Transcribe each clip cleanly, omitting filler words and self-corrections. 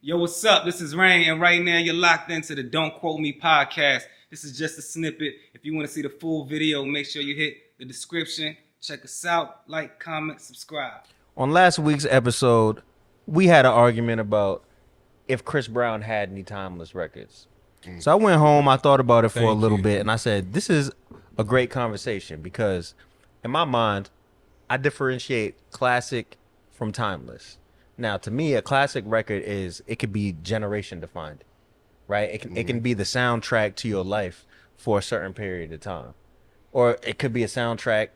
Yo, what's up? This is Rain, and right now you're locked into the Don't Quote Me podcast. This is just a snippet. If you want to see the full video, make sure you hit the description. Check us out. Like, comment, subscribe. On last week's episode, we had an argument about if Chris Brown had any timeless records. So I went home, I thought about it for a little bit, and I said, this is a great conversation because in my mind, I differentiate classic from timeless. Now, to me, a classic record it could be generation defined, right? It can be the soundtrack to your life for a certain period of time. Or it could be a soundtrack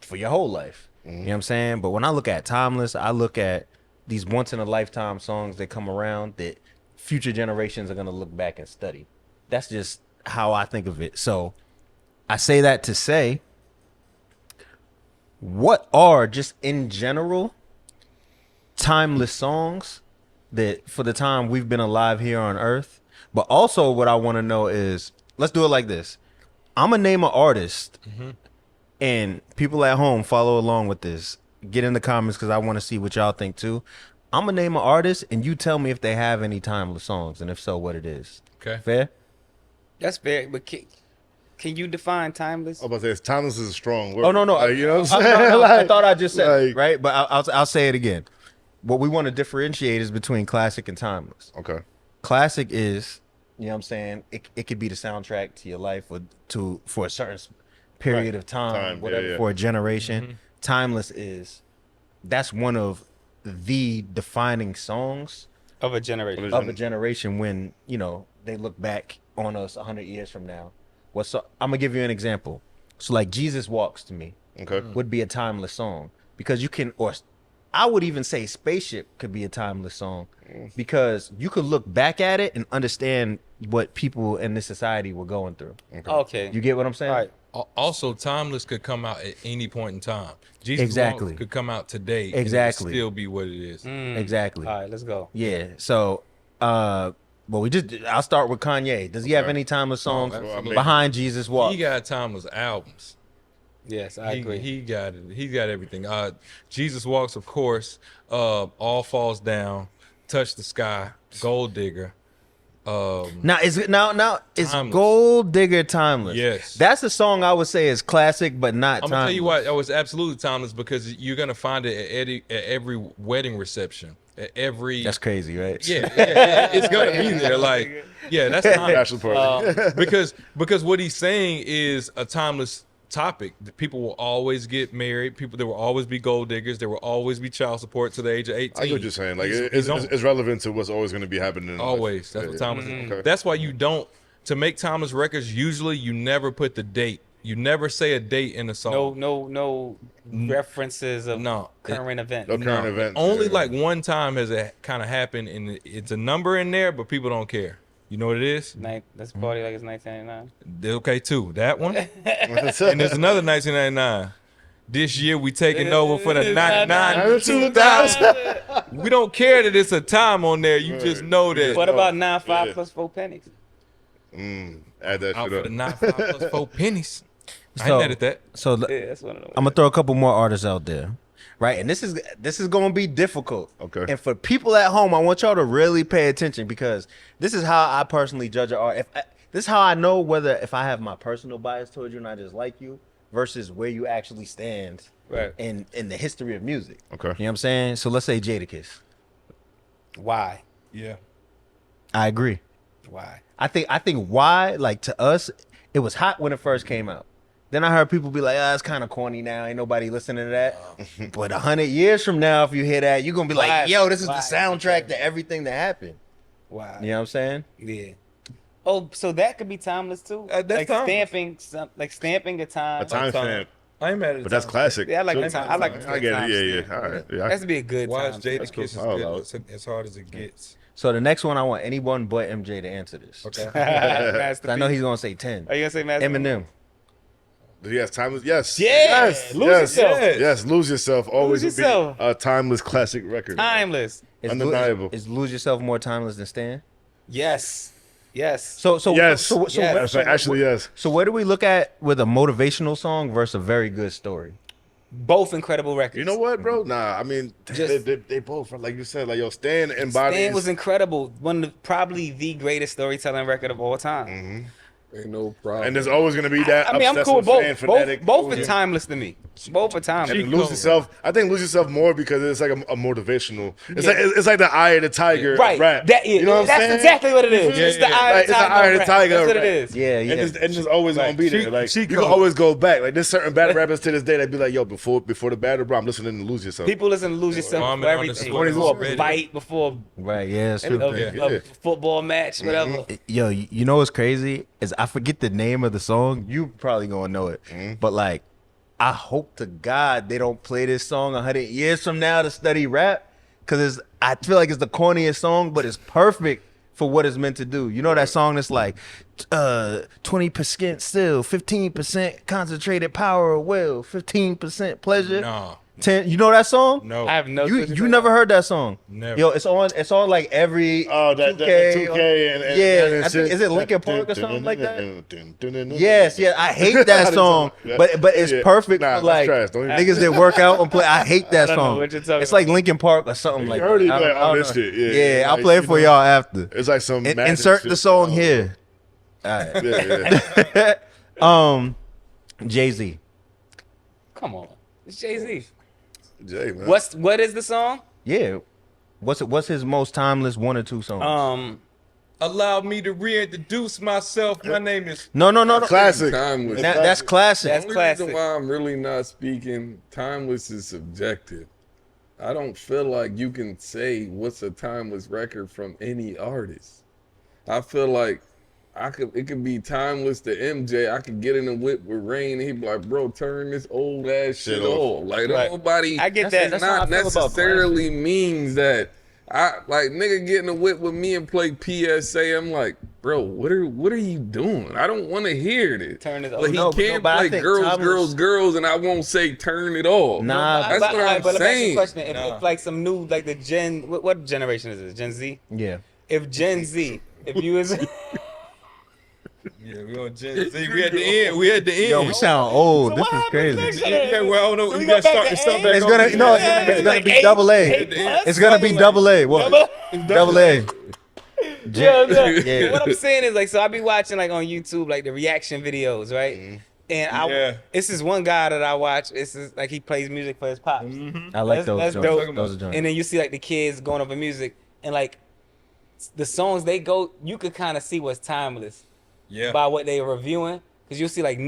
for your whole life. You know what I'm saying? But when I look at timeless, I look at these once in a lifetime songs that come around that future generations are going to look back and study. That's just how I think of it. So I say that to say, what are just in general timeless songs that for the time we've been alive here on earth? But also what I want to know is, let's do it like this. I'm going to name an artist and people at home follow along with this. Get in the comments because I want to see what y'all think too. I'm going to name an artist and you tell me if they have any timeless songs and if so, what it is. Okay. Fair? That's fair, but can you define timeless? I'm about to say timeless is a strong word. Oh, no. Like, you know what I'm saying? I thought I just said it, like- right? But I'll say it again. What we want to differentiate is between classic and timeless. Okay. Classic is, you know what I'm saying, it could be the soundtrack to your life or for a certain period of time, whatever, for a generation. Timeless is, that's one of the defining songs Of a generation. of a generation when, you know, they look back on us 100 years from now. I'm going to give you an example. So like Jesus Walks to me Okay. would be a timeless song because you can, or I would even say Spaceship could be a timeless song because you could look back at it and understand what people in this society were going through. Okay. You get what I'm saying? All right. Also, timeless could come out at any point in time. Jesus Exactly. Walks could come out today. Exactly. And it would still be what it is. Exactly. All right, let's go. Yeah. So, well, I'll start with Kanye. Does he have any timeless songs absolutely. behind Jesus Walks? He got timeless albums. Yes, I agree. He got it. He got everything. Jesus Walks, of course. All Falls Down, Touch the Sky, Gold Digger. Now is Timeless. Gold Digger timeless? Yes. That's a song I would say is classic, but not I'm timeless. gonna tell you why it was absolutely timeless because you're gonna find it at every wedding reception, at every. That's crazy, right? Yeah, it's gonna be there. Like, yeah, that's timeless. Bachelor party. because what he's saying is a timeless topic. The people will always get married. There will always be gold diggers. There will always be child support to the age of 18. I get what you're saying. Like He's on. it's relevant to what's always going to be happening. In life. Always. That's what timeless is. Okay. That's why you don't, to make timeless records, usually you never put the date. You never say a date in a song. No references of No. current events. No current events. Only yeah. like one time has it kind of happened, and it's a number in there, but people don't care. You know what it is? Let's party like it's 1999. Okay, too. That one. And there's another 1999. This year we taking over for the 99 2000. We don't care that it's a time on there. You just know that. What about 9.5 plus 4 pennies? Add that Out shit for the up. 9.5 plus 4 pennies. I So- ain't mad at that. So Yeah, that's one of them. I'm gonna throw a couple more artists out there, right? And this is gonna be difficult. Okay. And for people at home, I want y'all to really pay attention because this is how I personally judge an art. This is how I know whether if I have my personal bias towards you and I just like you versus where you actually stand Right. in the history of music. Okay. You know what I'm saying? So let's say Jadakiss. Why? Yeah. I agree. Why? I think why, like to us, it was hot when it first came out. Then I heard people be like, it's kind of corny now. Ain't nobody listening to that. But 100 years from now, if you hear that, you're going to be Why? like, yo, this is the Why? soundtrack to everything that happened. Why? You know what I'm saying? Yeah. Oh, so that could be timeless too. That's like timeless. stamping a time. A time stamp. I ain't mad at But that's classic. Yeah, I like So- the time. I like the I get time it. Yeah, stamp. yeah. All right. That Yeah. has to be a good Why time. is Jada That's Kiss cool. as good as hard as it gets? So the next one, I want anyone but MJ to answer this. Okay. 'Cause I know he's going to say 10. Are you gonna say Master P? Eminem. Yes, timeless. Yes. Yeah, Yes. Lose yes. Yourself. Yes. Lose yourself. Always Lose will Yourself. be a timeless classic record. Timeless. Undeniable. Is Lose Yourself more timeless than Stan? Yes. Yes. So Yes. So Yes. Actually, yes. where do we look at with a motivational song versus a very good story? Both incredible records. You know what, bro? Nah, I mean, they both, like you said, like, yo, Stan and Body. Stan was incredible. One of probably the greatest storytelling record of all time. Mm-hmm. Ain't no problem. And there's always gonna be that. I mean, I'm cool with both. Fanatic. Both are timeless to me. Both are timeless. And lose yourself. I think lose yourself more because it's like a motivational. It's like the eye of the tiger right. rap. You know what I'm saying? That's exactly what it is. It's the eye of the tiger. It's the eye of the tiger. That's what it is. Yeah, yeah. And it's always gonna be there. Like you can always go back. Like there's certain battle rappers to this day that be like, yo, before the battle, bro, I'm listening to Lose Yourself. People listen to Lose Yourself for everything. Before a fight, before right, yeah, it's true. A football match, whatever. Yo, you know what's crazy is I forget the name of the song. You probably gonna know it, but like, I hope to God they don't play this song 100 years from now to study rap, because I feel like it's the corniest song, but it's perfect for what it's meant to do. You know that song that's like 20% still, 15% concentrated power of will, 15% pleasure. No. 10. You know that song? No. I have no. You never heard that song? Never. Yo, it's on like every 2K and yeah. I think, is it Linkin Park or something like that? Yes, yeah. I hate that song, but it's perfect for like niggas that work out and play. I hate that song. It's like Linkin Park or something like that. You heard it, like, this shit. Yeah, I'll play it for y'all after. It's like some insert the song here. All right. Jay-Z. Come on, it's Jay-Z. Jay, man. What is the song? Yeah. What's his most timeless 1 or 2 songs? Allow me to reintroduce myself. My name is No. Classic. Timeless. That's classic. That's The only classic. reason why I'm really not speaking timeless is subjective. I don't feel like you can say what's a timeless record from any artist. I feel like it could be timeless to MJ. I could get in the whip with Rain and he'd be like, bro, turn this old ass shit off. Like nobody I get that. That's not necessarily means that I like nigga get in the whip with me and play PSA. I'm like, bro, what are you doing? I don't want to hear this. Turn it But off. he No, can't but I play think girls, and I won't say turn it off. Nah, that's what I'm but saying. Question. If like some new, like the Gen, what generation is it? Gen Z? yeah. If Gen Z, if you was we on Gen Z. We at the end. We at the end. Yo, we sound old. This is crazy. Yeah, well, I don't know. We gotta start the stuff back. It's gonna it's gonna be double A. It's gonna be double A. What? Double A. Yeah. What I'm saying is like, so I be watching like on YouTube like the reaction videos, right? And this is one guy that I watch. This is like he plays music for his pops. I like those. That's joints. dope. Those are joints. And then you see like the kids going over music and like the songs they go, you could kind of see what's timeless by what they reviewing, because you'll see like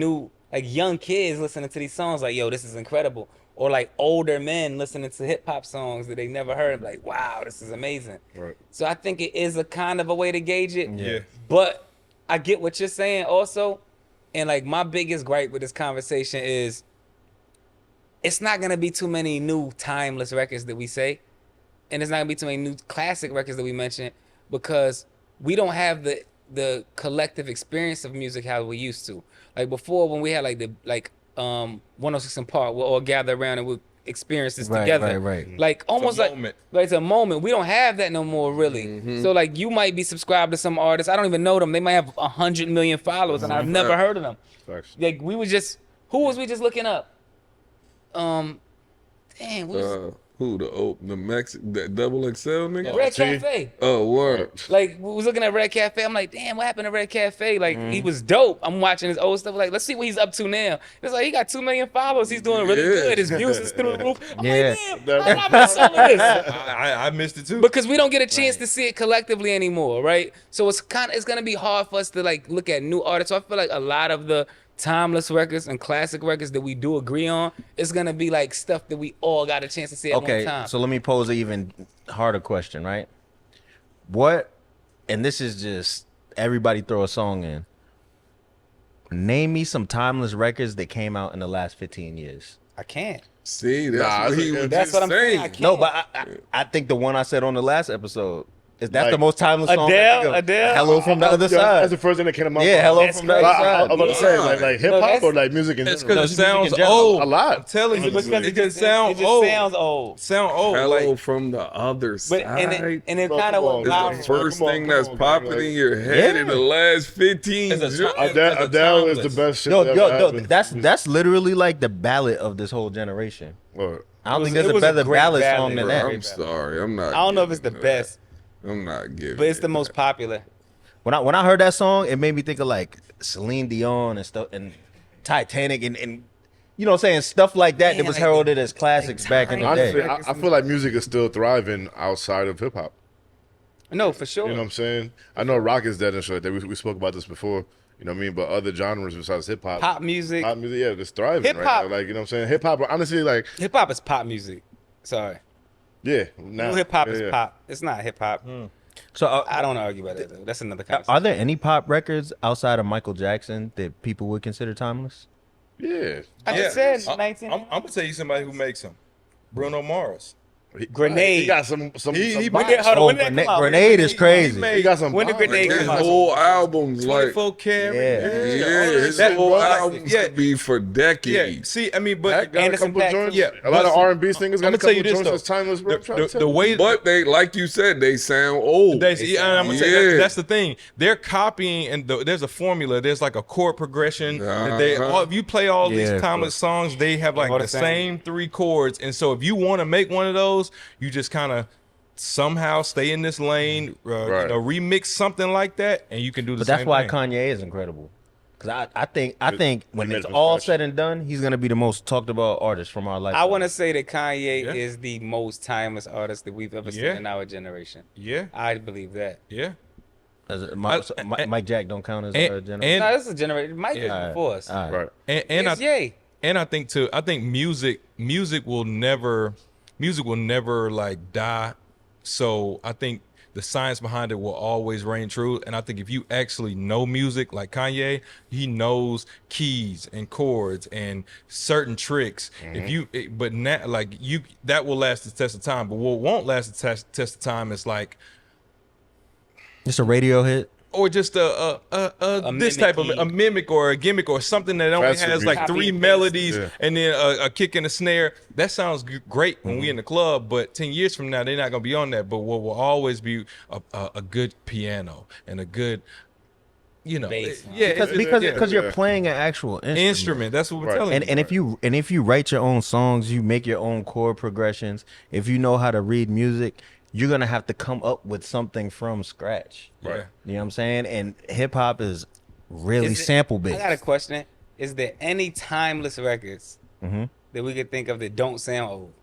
young kids listening to these songs like, yo, this is incredible, or like older men listening to hip hop songs that they never heard, like, wow, this is amazing. Right. So I think it is a kind of a way to gauge it. Yeah. But I get what you're saying also, and like my biggest gripe with this conversation is it's not gonna be too many new timeless records that we say, and it's not gonna be too many new classic records that we mention, because we don't have the collective experience of music how we used to. Like before, when we had like the 106 in Park, we'll all gather around and we'll experience this together. Right. Like almost like moment. it's a moment. We don't have that no more, really. So like you might be subscribed to some artists. I don't even know them. They might have 100 million followers, and I've never heard of them. Facts. Like we was just, who was we just looking up? Who the double XL nigga? Red Cafe. Oh, word. Like we was looking at Red Cafe. I'm like, damn, what happened to Red Cafe? Like he was dope. I'm watching his old stuff. Like, let's see what he's up to now. It's like he got 2 million followers. He's doing really good. His views is through the roof. I'm like, damn, I missed all of this. I missed it too. Because we don't get a chance to see it collectively anymore, right? So it's gonna be hard for us to like look at new artists. So I feel like a lot of the timeless records and classic records that we do agree on, it's gonna be like stuff that we all got a chance to see at one time. So let me pose an even harder question, right? What, and this is just everybody throw a song in. Name me some timeless records that came out in the last 15 years. I can't. See, that's what he was That's just what I'm saying. saying. I can't. No, but I think the one I said on the last episode, That's the most timeless song. Adele. Hello from the other That's side. the first thing that came to my mind. Yeah, hello That's from the crazy. other I side. was about to say like hip hop or like music in It's general. because it sounds in general. old. A lot. I'm telling you, Because it just sounds it old. sounds old. Sound old. Hello Like from the other But side. and it Bro, kind of come went on, It's it's the viral. first Come on, thing come that's on, popping man. in your head in the last 15 It's a years. time- Adele is the timeless. best shit Yo, that ever yo, happened. that's literally like the ballad of this whole generation. Word. I don't was- think there's it a was a better great ballad ballad, song than bro. that. I'm sorry. I'm not. I don't know if it's the giving you that. best, I'm not giving. but it's the you most that. popular. When I heard that song, it made me think of like Celine Dion and stuff and Titanic and you know what I'm saying, stuff like that that Man, was like heralded as classics back in the Honestly, day. I feel like music is still thriving outside of hip hop. No, for sure. You know what I'm saying? I know rock is dead and shit like that. We spoke about this before. You know what I mean? But other genres besides hip hop, Pop music. yeah, it's thriving right Hip-hop. now. Like, you know what I'm saying? Hip hop, honestly, like, Hip hop is pop music. Sorry. yeah. Now, Hip hop yeah, is yeah. pop. It's not hip hop. So I don't argue about that though. That's another are conversation. there any pop records outside of Michael Jackson that people would consider timeless? Yeah. I just said 19. I'm gonna tell you somebody who makes them. Bruno Mars. Grenade. He got some He- vibes. When did- hold on, Oh, when did that come out? Grenade is crazy. He got some When did vibes. Grenade His come out? whole albums, like, 24 karat. Yeah. his That- whole like, albums yeah. could be for Yeah. decades. See, I mean, That but got Anderson a couple .Paak. joints. Yeah, A lot but of see, R&B singers got I'ma a tell couple you this, joints though. that's timeless, bro. the way But they, like you said, they sound old. I'm gonna say Yeah. that's the thing. They're copying, and there's a formula. There's like a chord progression. That they Uh-huh. if you play all Yeah, these timeless songs, they have like all the the same 3 chords. And so if you want to make one of those, you just kind of somehow stay in this lane, Right. you know, remix something like that, and you can do the But same that's why thing. Kanye is incredible. Because I think when made it's it from all scratch. said and done, he's gonna be the most talked about artist from our life. I want to say that Kanye Yeah. is the most timeless artist that we've ever seen Yeah. in our generation. Yeah, I believe that. yeah. Mike Jack don't count as And- a general. and- No, this is a generation. Mike Yeah. is before us. All right. Right. And It's Ye. I think too. I think music will never like die. So I think the science behind it will always reign true. And I think if you actually know music, like Kanye, he knows keys and chords and certain tricks. If you, but now, like you, that will last the test of time. But what won't last the test of time is like, Just a radio hit. or just this type of a mimic or a gimmick or something that only Faster has beat. like Copy 3 and paste. melodies Yeah. and then a kick and a snare. That sounds great when we in the club, but 10 years from now they're not gonna be on that. But what will always be a good piano and a good, you know, Bass. Because you're Yeah. playing an actual instrument. That's what we're Right. telling And you. if you write your own songs, you make your own chord progressions. If you know how to read music, you're gonna have to come up with something from scratch. Right. You know what I'm saying? And hip hop is really Is it- sample I based. got a question. Is there any timeless records Mm-hmm. that we could think of that don't sound old?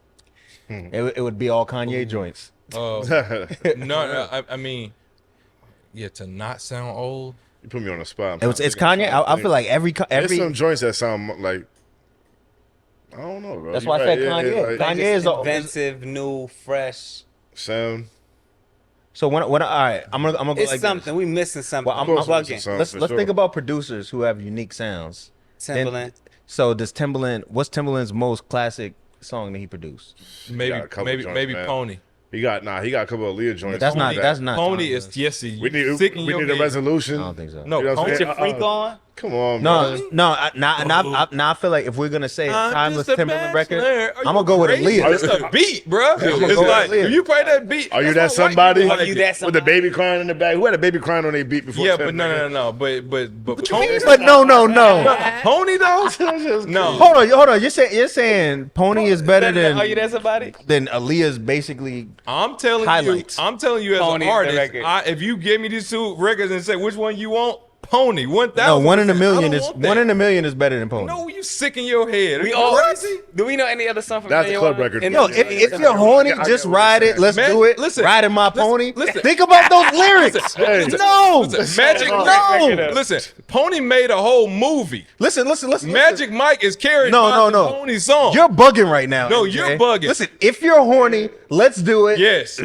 It would be all Kanye joints. I mean, yeah, to not sound old. You put me on the spot. It's Kanye. I feel like every There's some joints that sound like, I don't know, bro. That's You why I said right, Kanye. like, Kanye is Inventive, new, fresh. sound. So when all right, I'm gonna go It's like something. We missing something. Well, I'm course we bugging. missing something. this. for Let's sure. think about producers who have unique sounds. Timbaland. So does Timbaland? What's Timbaland's most classic song that he produced? Maybe got a couple joints, maybe man. Pony. He got a couple of Leah joints. That's not. That- That's not. Pony timeless. is yes. See, We need sick in we your need a head. resolution. I don't think so. No, You know what I'm Pony. saying? Put your freak on. Come on, No, man. no. Now I feel like if we're gonna say a I'm timeless just a Timbaland record, bachelor. Are I'm gonna you go with crazy? Aaliyah. It's a beat, bro. It's go with like Aaliyah. if you play that beat. Are you that's that what white somebody? people Are like you it. that With somebody? the baby crying in the back? Who had a baby crying on their beat before? Yeah, Tim, but nigga? no. But But no. Pony though. No. Hold on. You're saying Pony is better Are you than that somebody? Aaliyah's basically. I'm telling Highlights. you as Pony an is the artist, record. if you give me these 2 records and say which one you want, Pony, 1,000. No, one in a million I don't is want that. one in a million is better than Pony. No, you sick in your head. Are We you all crazy? Do we know any other song from That's Kanye a club West? record. And- Yo, if you're horny, I get just what you're ride it. saying. Let's Man, do it. listen, Ride in my listen, pony. listen. Think about those lyrics. Hey. No. Listen, Magic No. Listen, Pony made a whole movie. Listen. Magic Mike is carrying No. Pony song. You're bugging right now. No, MJ. you're bugging. Listen, if you're horny, let's do it. Yes.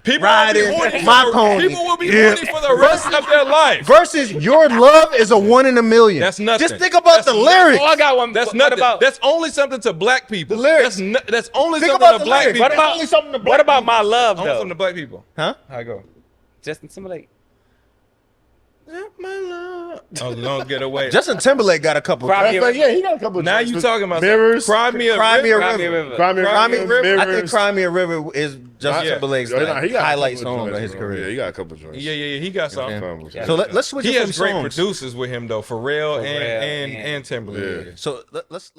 People Riding will be horny my for, pony. People will be Yeah. horny for the rest of their life. Versus your love is a 1 in a million. That's nothing. Just think about the lyrics. Oh, I got one. That's What nothing. about That's only something to black people. The lyrics. That's only Think something about to the black lyrics. people. what about only something to what about my love Only though? something to black people. Huh? I go. Justin Timberlake. Oh, don't get away. Justin Timberlake got a couple. Cry Me a Yeah, he got a couple. Now joints. you talking about Mirrors. Cry Me a Cry Me a River. River. Cry Me a Cry Me a River. River. I think Mirrors. Cry Me a River is Justin Yeah. Timberlake's He got a highlight couple song of joints, his bro. career. Yeah, he got a couple joints. Yeah, he got some. Okay. So let's switch He it has from great songs. producers with him though, Pharrell Pharrell and Timberlake. Yeah. So let's